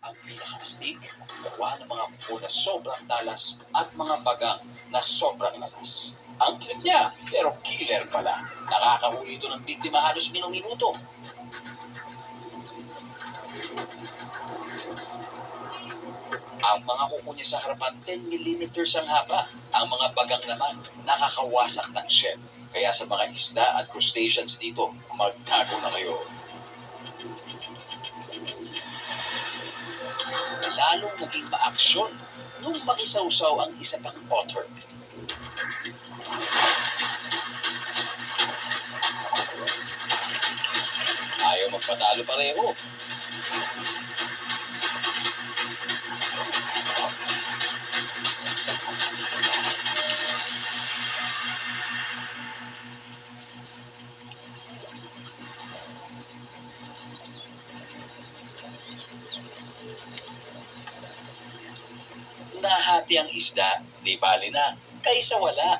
Ang pinakaastig, gawa ng mga kuko na sobrang talas at mga bagang na sobrang lakas. Ang cute niya, pero killer pala. Nakakahuli ito ng biktima halos minuto. Ang mga kuko niya sa harapan 10 mm ang haba. Ang mga bagang naman nakakawasak ng shell. Kaya sa mga isda at crustaceans dito, magtago na kayo. Lalong naging maaksyon nung makisawsaw ang isa pang otter. Ayaw magpatalo pareho. Nahati ang isda, di bali na, kaysa wala.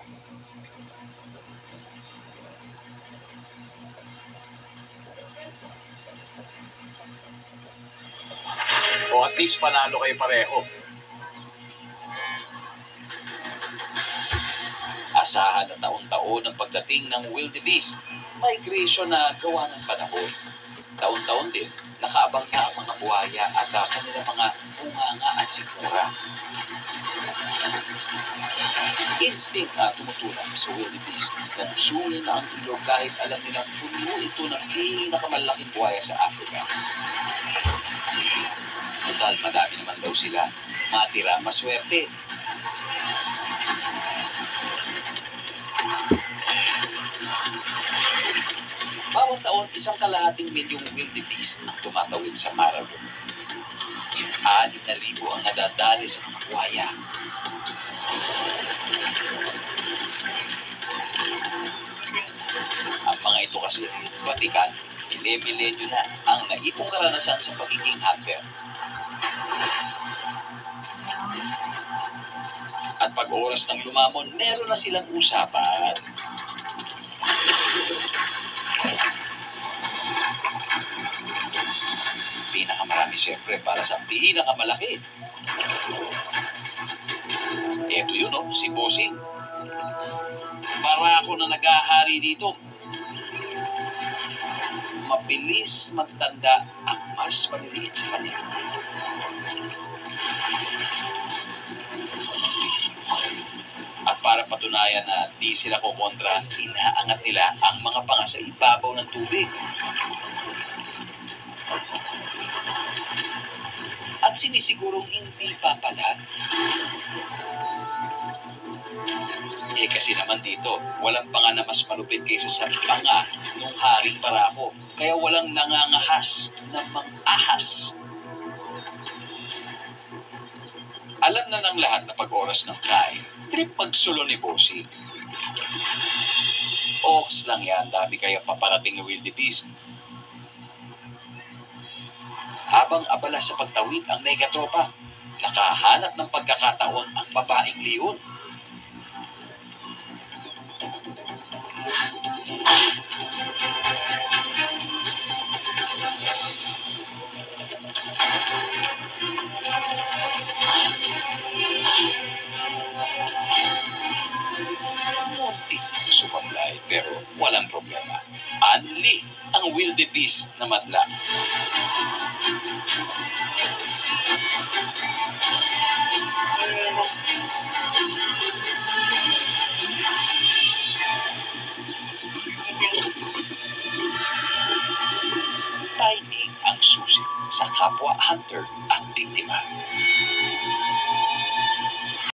O at least panalo kayo pareho. Asahan na taon-taon ang pagdating ng wildebeest, migration na gawa ng panahon. Taon-taon din, nakaabang na ang mga buhaya at kanilang mga bunganga at sikmura. Instinct at tumutulong sa wildebeest na lusuin ang ilog kahit alam nilang puno ito ng pinakamalaking buhaya sa Africa. Total, madami naman daw sila. Matira, maswerte. Bawat taon, 1.5 milyong wildebeest ang tumatawid sa Marathon. 6,000 ang nadadali sa mga buhaya. Ang mga ito kasi, batikan, milenyo na ang naipong karanasan sa pagiging hunter. At pag oras ng lumamon, meron na silang usapan. Pinakamarami siyempre para sa pinakamalaki. Eto yun, si Bossing. Para ako na nag-ahari dito. Mabilis magtanda ang mas maliliit sa kanya. At para patunayan na di sila kukontra, inaangat nila ang mga panga sa ibabaw ng tubig. At sinisigurong hindi papalag. Kasi naman dito, walang panga na mas malupit kaysa sa panga ng haring barako. Kaya walang nangangahas na mang-ahas. Alam na ng lahat na pag-oras ng kain, trip magsulo ni Bossy. Oaks lang yan, dami kaya paparating ng wildebeest. Habang abala sa pagtawid ang megatropa, nakahanap ng pagkakataon ang babaeng leon. Muntik sumablay pero walang problema. Anli ang wildebeest na madla. Timing ang susi sa kapwa hunter ang biktima.